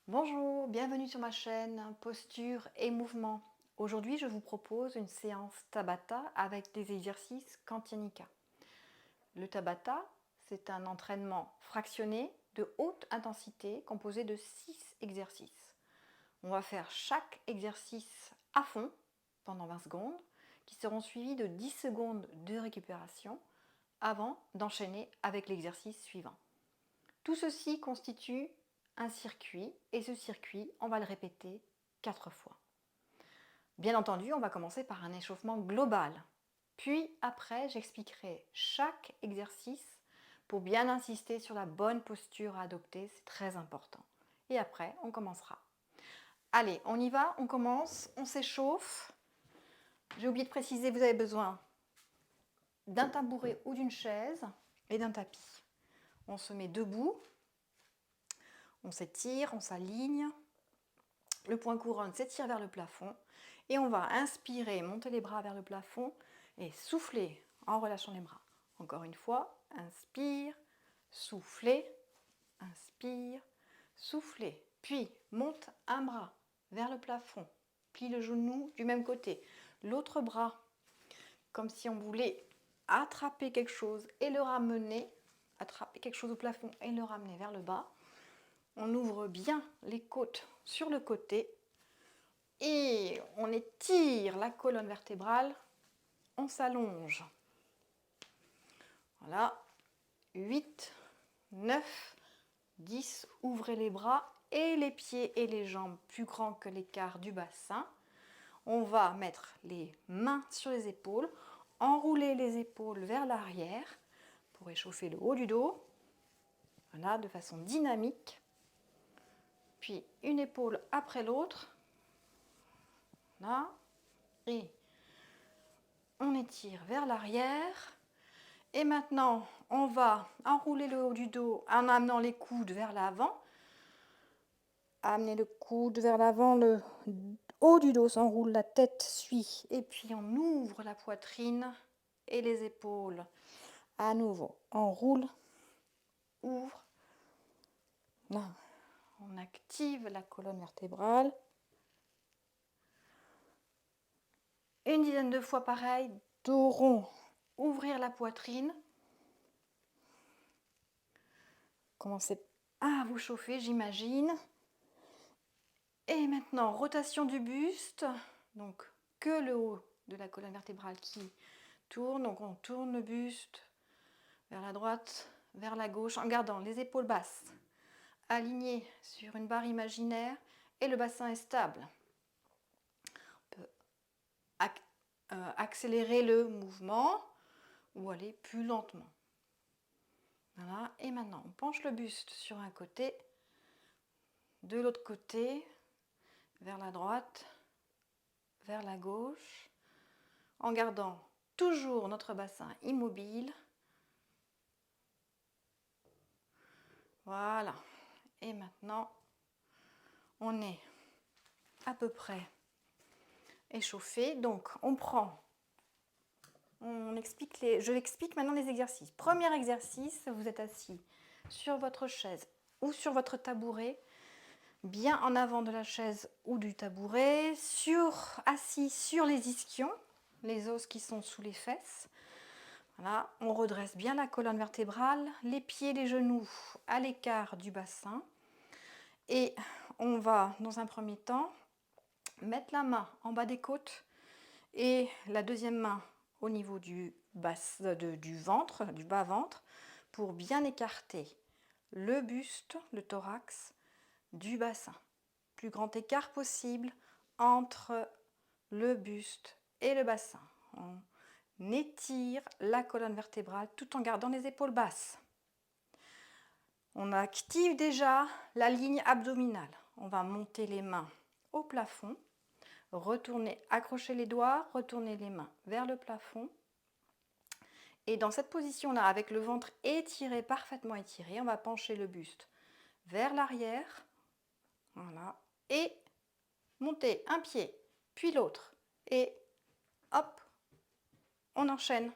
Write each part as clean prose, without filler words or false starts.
Bonjour, bienvenue sur ma chaîne Posture et Mouvement. Aujourd'hui, je vous propose une séance Tabata avec des exercices Kantianika. Le Tabata, c'est un entraînement fractionné de haute intensité composé de 6 exercices. On va faire chaque exercice à fond pendant 20 secondes qui seront suivis de 10 secondes de récupération avant d'enchaîner avec l'exercice suivant. Tout ceci constitue un circuit et ce circuit, on va le répéter 4 fois. Bien entendu, on va commencer par un échauffement global. Puis après, j'expliquerai chaque exercice pour bien insister sur la bonne posture à adopter, c'est très important. Et après, on commencera. Allez, on y va, on commence, on s'échauffe. J'ai oublié de préciser, vous avez besoin d'un tabouret ou d'une chaise et d'un tapis. On se met debout, on s'étire, on s'aligne. Le point couronne s'étire vers le plafond et on va inspirer, monter les bras vers le plafond et souffler en relâchant les bras. Encore une fois, inspire, soufflez, inspire, soufflez. Puis monte un bras vers le plafond, plie le genou du même côté, l'autre bras comme si on voulait attraper quelque chose et le ramener, attraper quelque chose au plafond et le ramener vers le bas. On ouvre bien les côtes sur le côté et on étire la colonne vertébrale, on s'allonge. Voilà, 8, 9, 10, ouvrez les bras et les pieds et les jambes plus grands que l'écart du bassin. On va mettre les mains sur les épaules, enrouler les épaules vers l'arrière pour échauffer le haut du dos. Voilà, de façon dynamique. Puis une épaule après l'autre. Là, et on étire vers l'arrière. Et maintenant, on va enrouler le haut du dos en amenant les coudes vers l'avant. Amener le coude vers l'avant, le haut du dos s'enroule, la tête suit. Et puis on ouvre la poitrine et les épaules. À nouveau, on roule, ouvre. Là, on active la colonne vertébrale. Une dizaine de fois pareil, dos rond, ouvrir la poitrine. Commencez à vous chauffer, j'imagine. Et maintenant, rotation du buste. Donc, que le haut de la colonne vertébrale qui tourne. Donc, on tourne le buste vers la droite, vers la gauche, en gardant les épaules basses alignées sur une barre imaginaire et le bassin est stable. On peut accélérer le mouvement ou aller plus lentement. Voilà, et maintenant on penche le buste sur un côté, de l'autre côté, vers la droite, vers la gauche, en gardant toujours notre bassin immobile. Voilà, et maintenant on est à peu près échauffé. Donc je l'explique maintenant les exercices. Premier exercice, vous êtes assis sur votre chaise ou sur votre tabouret, bien en avant de la chaise ou du tabouret, assis sur les ischions, les os qui sont sous les fesses. Voilà, on redresse bien la colonne vertébrale, les pieds, les genoux à l'écart du bassin. Et on va, dans un premier temps, mettre la main en bas des côtes et la deuxième main au niveau du ventre, du bas-ventre, pour bien écarter le buste, le thorax, du bassin. Plus grand écart possible entre le buste et le bassin. On étire la colonne vertébrale tout en gardant les épaules basses. On active déjà la ligne abdominale. On va monter les mains au plafond, retourner, accrocher les doigts, retourner les mains vers le plafond. Et dans cette position-là, avec le ventre étiré, parfaitement étiré, on va pencher le buste vers l'arrière. Voilà. Et monter un pied, puis l'autre. Et hop, on enchaîne.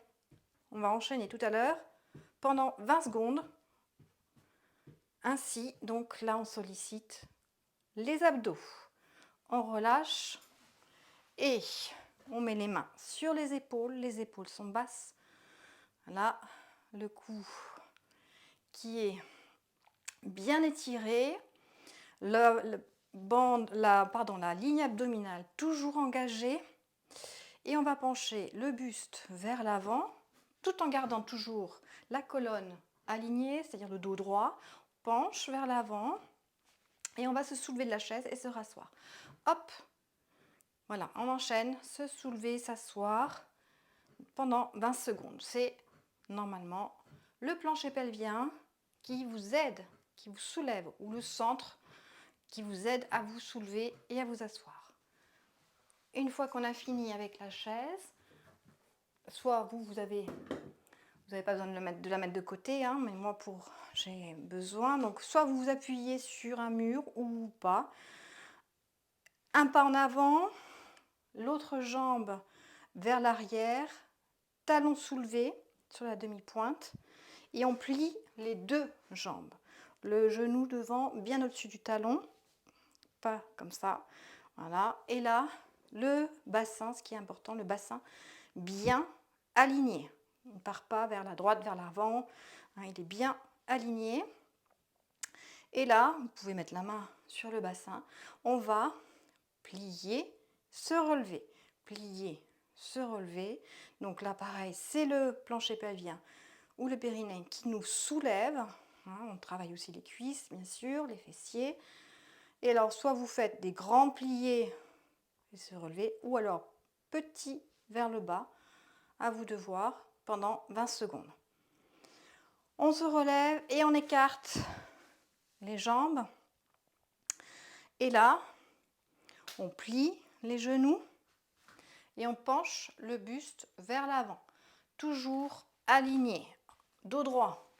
On va enchaîner tout à l'heure pendant 20 secondes. Ainsi, donc là, on sollicite les abdos. On relâche et on met les mains sur les épaules sont basses. Voilà, le cou qui est bien étiré, la ligne abdominale toujours engagée. Et on va pencher le buste vers l'avant, tout en gardant toujours la colonne alignée, c'est-à-dire le dos droit. On penche vers l'avant et on va se soulever de la chaise et se rasseoir. Hop, voilà, on enchaîne, se soulever, s'asseoir pendant 20 secondes. C'est normalement le plancher pelvien qui vous aide, qui vous soulève, ou le centre qui vous aide à vous soulever et à vous asseoir. Une fois qu'on a fini avec la chaise, soit vous n'avez pas besoin de la mettre de côté, hein, mais moi j'ai besoin. Donc soit vous vous appuyez sur un mur ou pas. Un pas en avant, l'autre jambe vers l'arrière, talon soulevé sur la demi-pointe et on plie les deux jambes. Le genou devant bien au-dessus du talon, pas comme ça. Voilà. Et là, le bassin, ce qui est important, le bassin bien aligné. Il ne part pas vers la droite, vers l'avant. Hein, il est bien aligné. Et là, vous pouvez mettre la main sur le bassin. On va plier, se relever. Plier, se relever. Donc là, pareil, c'est le plancher pelvien ou le périnée qui nous soulève. Hein, on travaille aussi les cuisses, bien sûr, les fessiers. Et alors, soit vous faites des grands pliés et se relever, ou alors petit vers le bas, à vous de voir, pendant 20 secondes. On se relève et on écarte les jambes. Et là, on plie les genoux et on penche le buste vers l'avant. Toujours aligné, dos droit.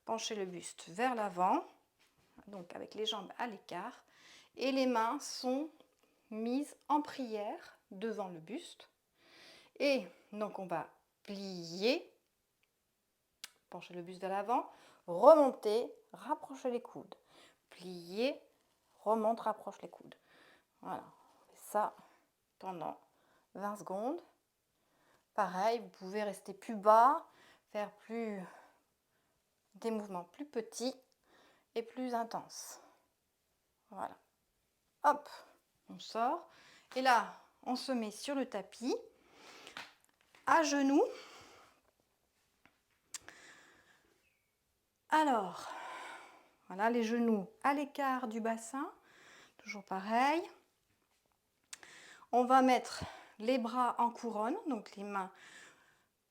Penchez le buste vers l'avant, donc avec les jambes à l'écart. Et les mains sont mises en prière devant le buste. Et donc on va plier, pencher le buste vers l'avant, remonter, rapprocher les coudes. Plier, remonte, rapproche les coudes. Voilà, on fait ça pendant 20 secondes. Pareil, vous pouvez rester plus bas, faire des mouvements plus petits et plus intenses. Voilà. Hop, on sort. Et là, on se met sur le tapis, à genoux. Alors, voilà, les genoux à l'écart du bassin, toujours pareil. On va mettre les bras en couronne, donc les mains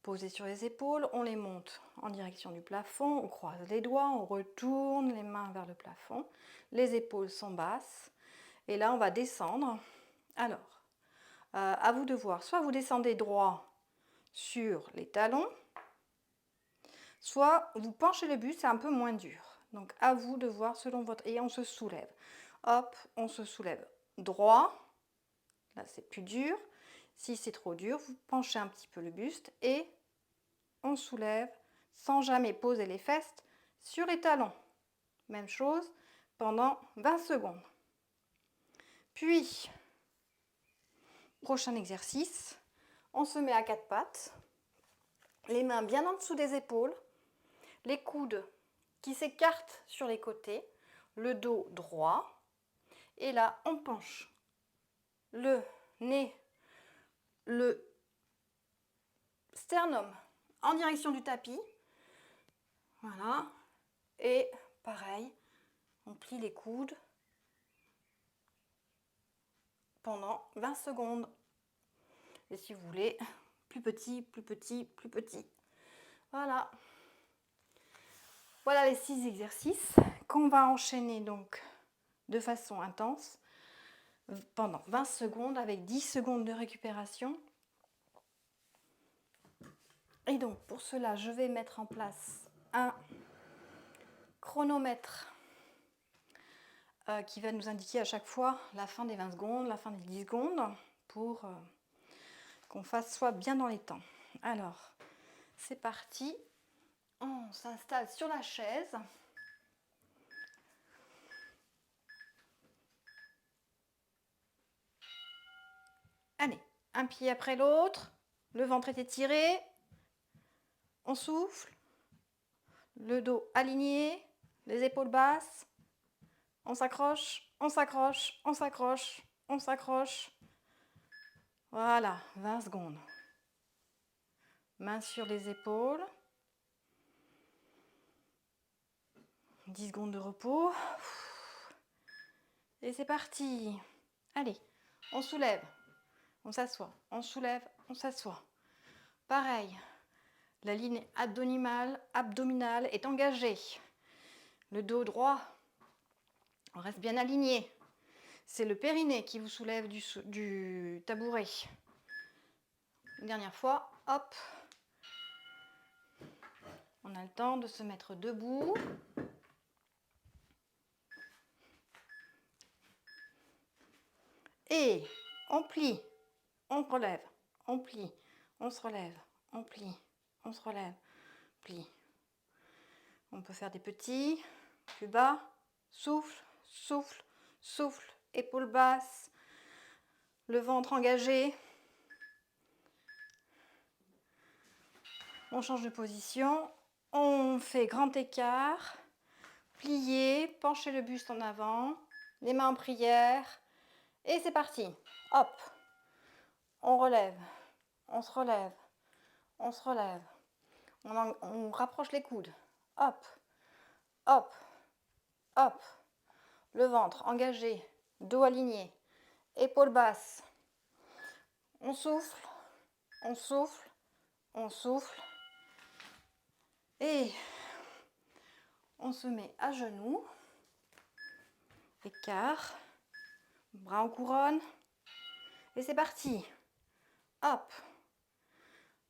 posées sur les épaules, on les monte en direction du plafond, on croise les doigts, on retourne les mains vers le plafond, les épaules sont basses, et là on va descendre. Alors, à vous de voir, soit vous descendez droit sur les talons, soit vous penchez le buste, c'est un peu moins dur. Donc à vous de voir selon votre... Et on se soulève. Hop, on se soulève droit. Là, c'est plus dur. Si c'est trop dur, vous penchez un petit peu le buste et on soulève sans jamais poser les fesses sur les talons. Même chose pendant 20 secondes. Puis, prochain exercice, on se met à quatre pattes. Les mains bien en dessous des épaules. Les coudes qui s'écartent sur les côtés. Le dos droit. Et là, on penche le nez, le sternum en direction du tapis. Voilà. Et pareil, on plie les coudes pendant 20 secondes. Et si vous voulez, plus petit, plus petit, plus petit. Voilà. Voilà les 6 exercices qu'on va enchaîner donc de façon intense pendant 20 secondes avec 10 secondes de récupération. Et donc pour cela, je vais mettre en place un chronomètre qui va nous indiquer à chaque fois la fin des 20 secondes, la fin des 10 secondes pour qu'on soit bien dans les temps. Alors, c'est parti. On s'installe sur la chaise. un pied après l'autre. Le ventre est étiré. On souffle. Le dos aligné. Les épaules basses. On s'accroche, on s'accroche, on s'accroche, on s'accroche. Voilà, 20 secondes. Main sur les épaules. 10 secondes de repos. Et c'est parti. Allez, on soulève, on s'assoit, on soulève, on s'assoit. Pareil, la ligne abdominale est engagée. Le dos droit, on reste bien aligné. C'est le périnée qui vous soulève du tabouret. Une dernière fois, hop. On a le temps de se mettre debout. Et on plie, on relève, on plie, on se relève, on plie, on se relève, plie. On peut faire des petits, plus bas, souffle, souffle, souffle, épaules basses, le ventre engagé. On change de position, on fait grand écart, plier, pencher le buste en avant, les mains en prière. Et c'est parti. Hop. On relève. On se relève. On se relève. On rapproche les coudes. Hop. Hop. Hop. Le ventre engagé. Dos aligné. Épaules basses. On souffle. On souffle. On souffle. Et on se met à genoux. Écart. Bras en couronne. Et c'est parti. Hop.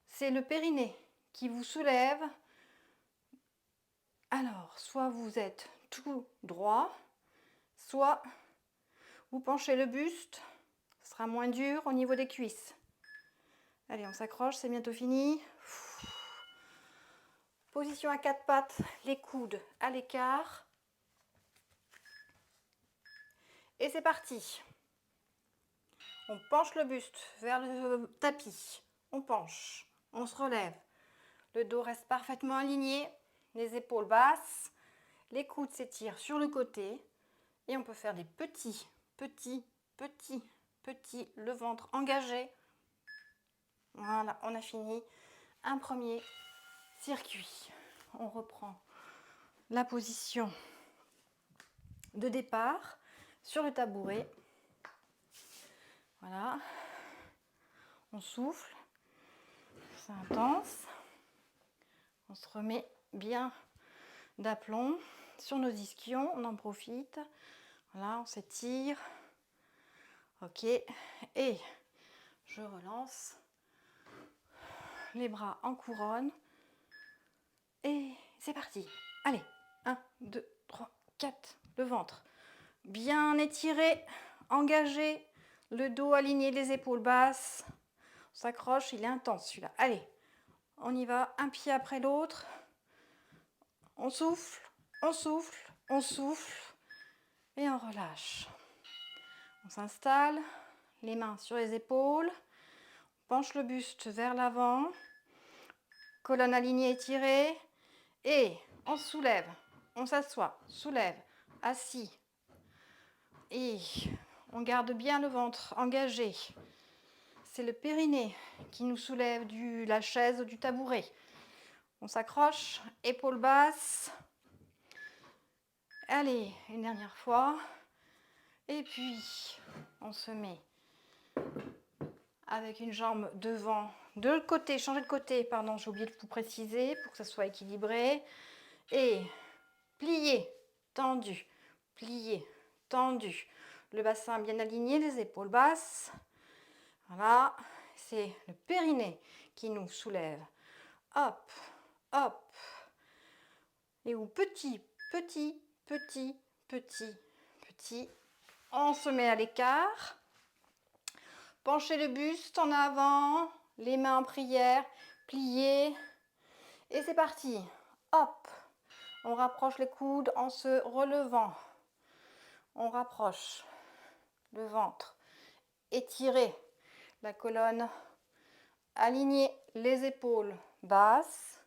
C'est le périnée qui vous soulève. Alors, soit vous êtes tout droit, soit vous penchez le buste. Ce sera moins dur au niveau des cuisses. Allez, on s'accroche, c'est bientôt fini. Position à quatre pattes, les coudes à l'écart. Et c'est parti. On penche le buste vers le tapis. On penche, on se relève. Le dos reste parfaitement aligné. Les épaules basses. Les coudes s'étirent sur le côté. Et on peut faire des petits, petits, petits, petits. Le ventre engagé. Voilà, on a fini un premier circuit. On reprend la position de départ sur le tabouret. Voilà. On souffle. C'est intense. On se remet bien d'aplomb sur nos ischions. On en profite. Voilà, on s'étire. Ok. Et je relance. Les bras en couronne. Et c'est parti. Allez. 1, 2, 3, 4. Le ventre bien étiré, engagé. Le dos aligné, les épaules basses. On s'accroche, il est intense celui-là. Allez, on y va, un pied après l'autre. On souffle, on souffle, on souffle. Et on relâche. On s'installe, les mains sur les épaules. On penche le buste vers l'avant. Colonne alignée étirée. Et on se soulève. On s'assoit, soulève, assis. Et on garde bien le ventre engagé. C'est le périnée qui nous soulève de la chaise ou du tabouret. On s'accroche, épaules basses. Allez, une dernière fois. Et puis, on se met avec une jambe devant, de l'autre côté, changer de côté, pardon, j'ai oublié de vous préciser pour que ça soit équilibré. Et plié, tendu, plié, tendu. Le bassin bien aligné, les épaules basses. Voilà, c'est le périnée qui nous soulève. Hop, hop. Et où petit, petit, petit, petit, petit. On se met à l'écart. Penchez le buste en avant, les mains en prière, pliez. Et c'est parti. Hop. On rapproche les coudes en se relevant. On rapproche le ventre. Étirez la colonne alignée, les épaules basses.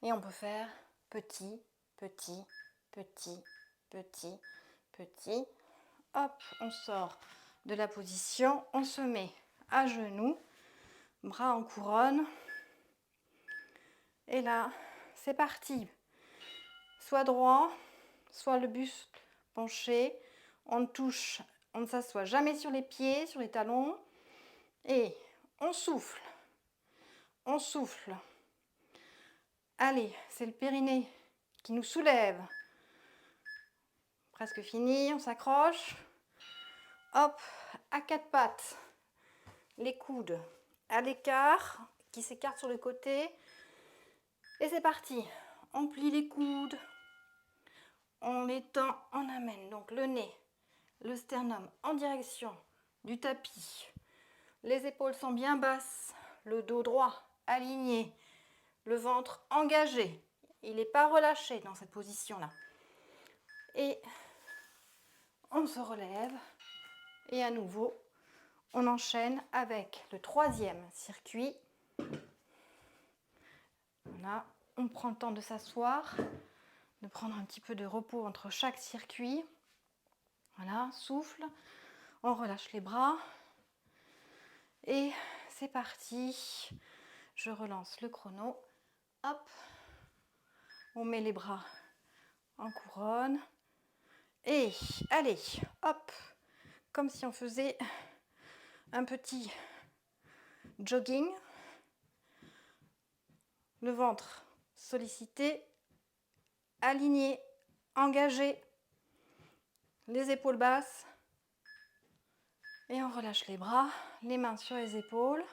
Et on peut faire petit, petit, petit, petit, petit. Hop, on sort de la position, on se met à genoux, bras en couronne. Et là, c'est parti. Soit droit, soit le buste penché. On ne s'assoit jamais sur les pieds, sur les talons. Et on souffle. On souffle. Allez, c'est le périnée qui nous soulève. Presque fini, on s'accroche. Hop, à quatre pattes. Les coudes à l'écart, qui s'écartent sur le côté. Et c'est parti. On plie les coudes. On les tend, on amène donc le nez, le sternum en direction du tapis. Les épaules sont bien basses, le dos droit aligné, le ventre engagé. Il n'est pas relâché dans cette position-là. Et on se relève. Et à nouveau, on enchaîne avec le troisième circuit. Voilà, on prend le temps de s'asseoir, de prendre un petit peu de repos entre chaque circuit. Voilà, souffle, on relâche les bras. Et c'est parti. Je relance le chrono. Hop, on met les bras en couronne. Et allez, hop, comme si on faisait un petit jogging. Le ventre sollicité, aligné, engagé, les épaules basses. Et on relâche les bras, les mains sur les épaules.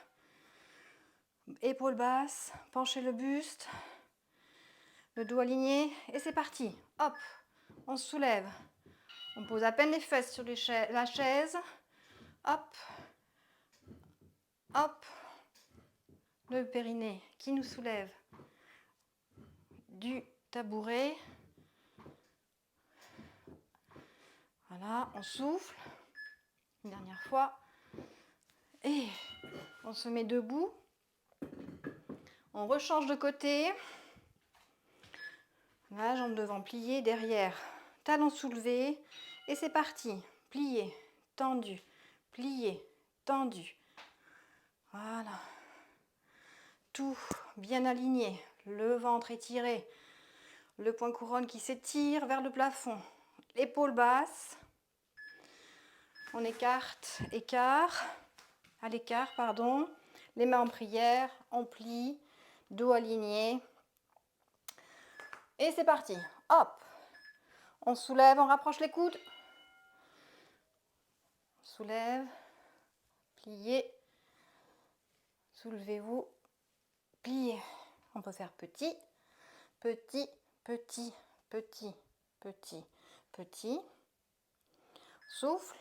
Épaules basses, penchez le buste, le dos aligné. Et c'est parti. Hop, on se soulève. On pose à peine les fesses sur la chaise. Hop, hop. Le périnée qui nous soulève du tabouret. Voilà, on souffle. Une dernière fois. Et on se met debout. On rechange de côté. La jambe devant pliée, derrière, talon soulevé. Et c'est parti. Plié, tendu, plié, tendu. Voilà. Tout bien aligné. Le ventre étiré. Le point couronne qui s'étire vers le plafond. Épaules basses. On écarte, écart. À l'écart, pardon. Les mains en prière. On plie. Dos aligné. Et c'est parti. Hop. On soulève, on rapproche les coudes. On soulève. Pliez. Soulevez-vous. Pliez. On peut faire petit, petit, petit, petit, petit, petit. Souffle.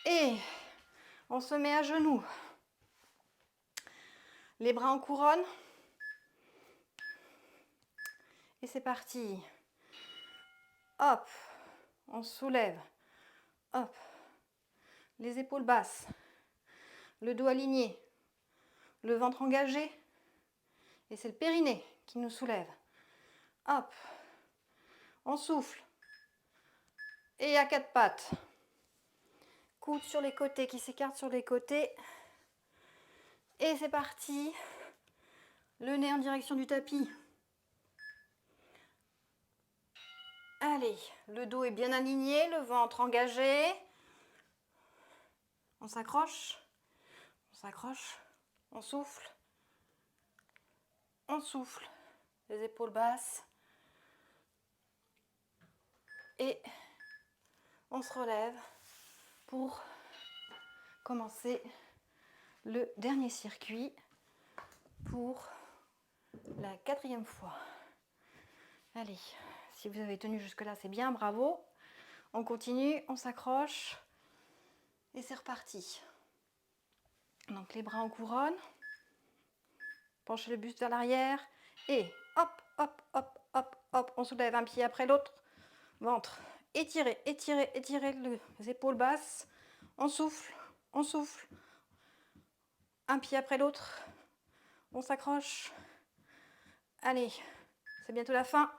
Et on se met à genoux. Les bras en couronne. Et c'est parti. Hop. On soulève. Hop. Les épaules basses. Le dos aligné. Le ventre engagé. Et c'est le périnée qui nous soulève. Hop. On souffle. Et à quatre pattes. Coudes sur les côtés qui s'écartent sur les côtés. Et c'est parti. Le nez en direction du tapis. Allez, le dos est bien aligné, le ventre engagé. On s'accroche. On s'accroche. On souffle. On souffle. Les épaules basses. Et on se relève pour commencer le dernier circuit pour la quatrième fois. Allez, si vous avez tenu jusque-là, c'est bien, bravo. On continue, on s'accroche et c'est reparti. Donc les bras en couronne, penchez le buste vers l'arrière et hop, hop, hop, hop, hop, on soulève un pied après l'autre. Ventre, étirez, étirez, étirez les épaules basses. On souffle, on souffle. Un pied après l'autre. On s'accroche. Allez, c'est bientôt la fin.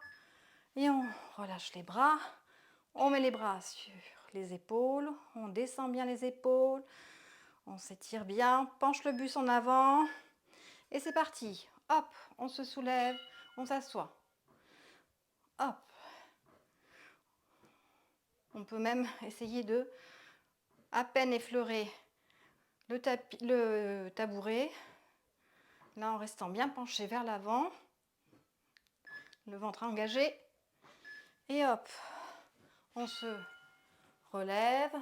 Et on relâche les bras. On met les bras sur les épaules. On descend bien les épaules. On s'étire bien. Penche le buste en avant. Et c'est parti. Hop, on se soulève. On s'assoit. Hop. On peut même essayer de à peine effleurer le tabouret. Là, en restant bien penché vers l'avant. Le ventre engagé. Et hop, on se relève.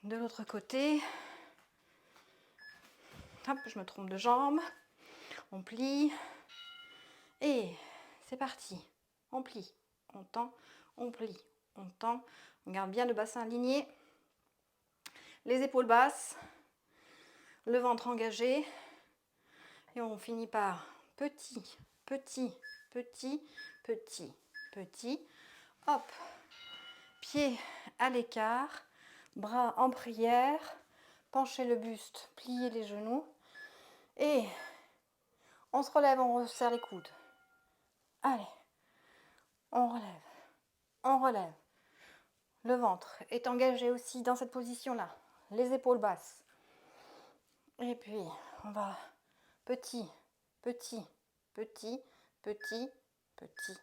De l'autre côté. Hop, je me trompe de jambe. On plie. Et c'est parti. On plie. On tend. On plie. On tend. On garde bien le bassin aligné. Les épaules basses. Le ventre engagé. Et on finit par petit, petit, petit, petit, petit. Hop. Pieds à l'écart. Bras en prière. Penchez le buste. Pliez les genoux. Et on se relève, on resserre les coudes. Allez. On relève. On relève. Le ventre est engagé aussi dans cette position-là. Les épaules basses. Et puis, on va petit, petit, petit, petit, petit,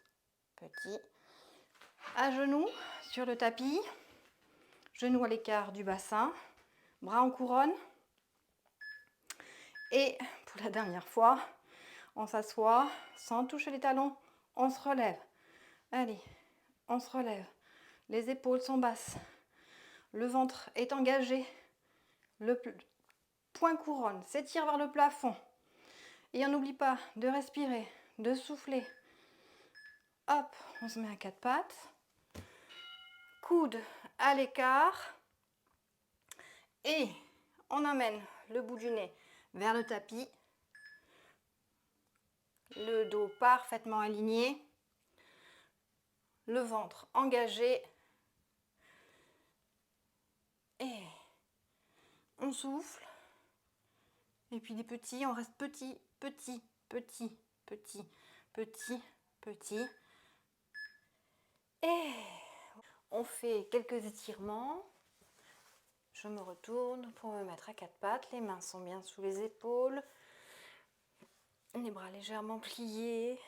petit. À genoux sur le tapis. Genoux à l'écart du bassin. Bras en couronne. Et pour la dernière fois, on s'assoit sans toucher les talons. On se relève. Allez, on se relève. Les épaules sont basses. Le ventre est engagé. Le point couronne s'étire vers le plafond. Et on n'oublie pas de respirer, de souffler. Hop, on se met à quatre pattes. Coude à l'écart. Et on amène le bout du nez vers le tapis. Le dos parfaitement aligné. Le ventre engagé. Et on souffle. Et puis des petits, on reste petit, petit, petit, petit, petit, petit. Et on fait quelques étirements. Je me retourne pour me mettre à quatre pattes. Les mains sont bien sous les épaules. Les bras légèrement pliés.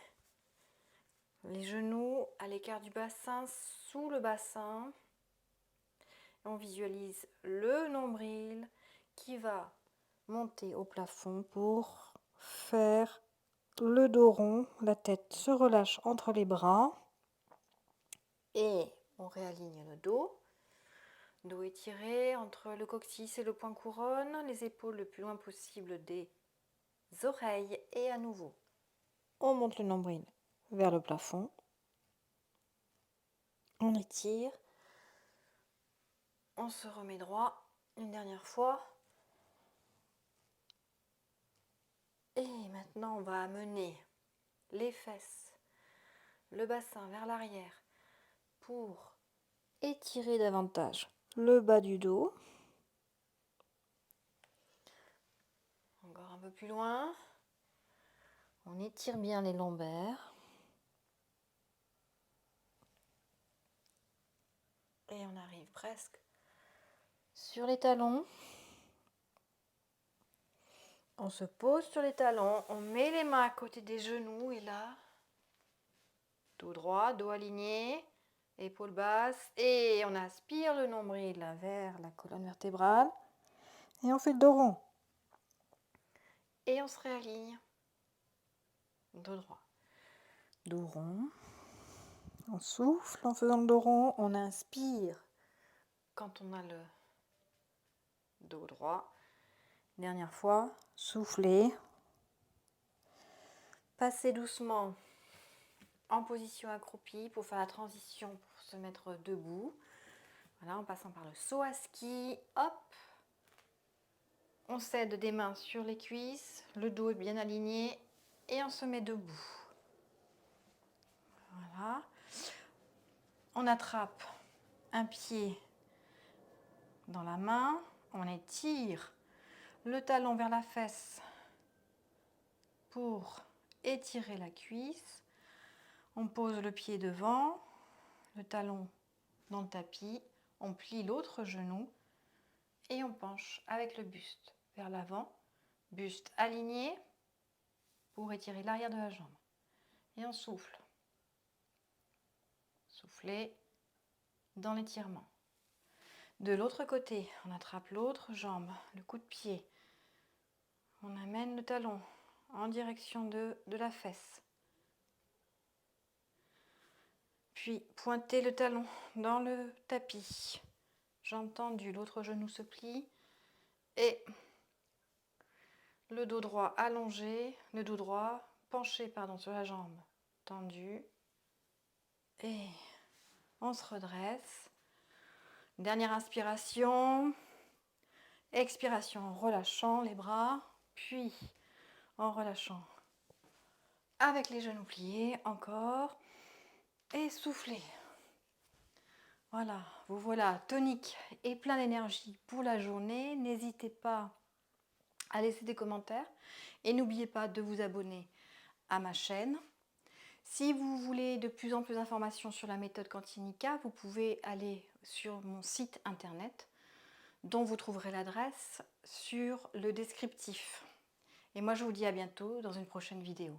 Les genoux à l'écart du bassin, sous le bassin. On visualise le nombril qui va monter au plafond pour faire le dos rond. La tête se relâche entre les bras. Et on réaligne le dos. Dos étiré entre le coccyx et le point couronne. Les épaules le plus loin possible des oreilles. Et à nouveau, on monte le nombril vers le plafond. On étire. On se remet droit une dernière fois. Et maintenant, on va amener les fesses, le bassin vers l'arrière pour étirer davantage le bas du dos. Encore un peu plus loin. On étire bien les lombaires. Et on arrive presque sur les talons. On se pose sur les talons, on met les mains à côté des genoux et là, dos droit, dos aligné, épaules basses et on aspire le nombril vers la colonne vertébrale et on fait le dos rond. Et on se réaligne. Dos droit, dos rond. On souffle en faisant le dos rond, on inspire quand on a le dos droit. Dernière fois, soufflez. Passez doucement en position accroupie pour faire la transition pour se mettre debout. Voilà, en passant par le saut à ski. Hop. On s'aide des mains sur les cuisses. Le dos est bien aligné. Et on se met debout. Voilà. On attrape un pied dans la main, on étire le talon vers la fesse pour étirer la cuisse. On pose le pied devant, le talon dans le tapis, on plie l'autre genou et on penche avec le buste vers l'avant, buste aligné pour étirer l'arrière de la jambe. Et on souffle. Soufflez dans l'étirement. De l'autre côté, on attrape l'autre jambe, le coup de pied. On amène le talon en direction de la fesse. Puis pointez le talon dans le tapis. Jambe tendue, l'autre genou se plie. Et le dos droit allongé, le dos droit penché sur la jambe tendue. Et on se redresse. Dernière inspiration. Expiration en relâchant les bras. Puis en relâchant avec les genoux pliés encore. Et soufflez. Voilà, vous voilà tonique et plein d'énergie pour la journée. N'hésitez pas à laisser des commentaires et n'oubliez pas de vous abonner à ma chaîne. Si vous voulez de plus en plus d'informations sur la méthode Quantinica, vous pouvez aller sur mon site internet dont vous trouverez l'adresse sur le descriptif. Et moi je vous dis à bientôt dans une prochaine vidéo.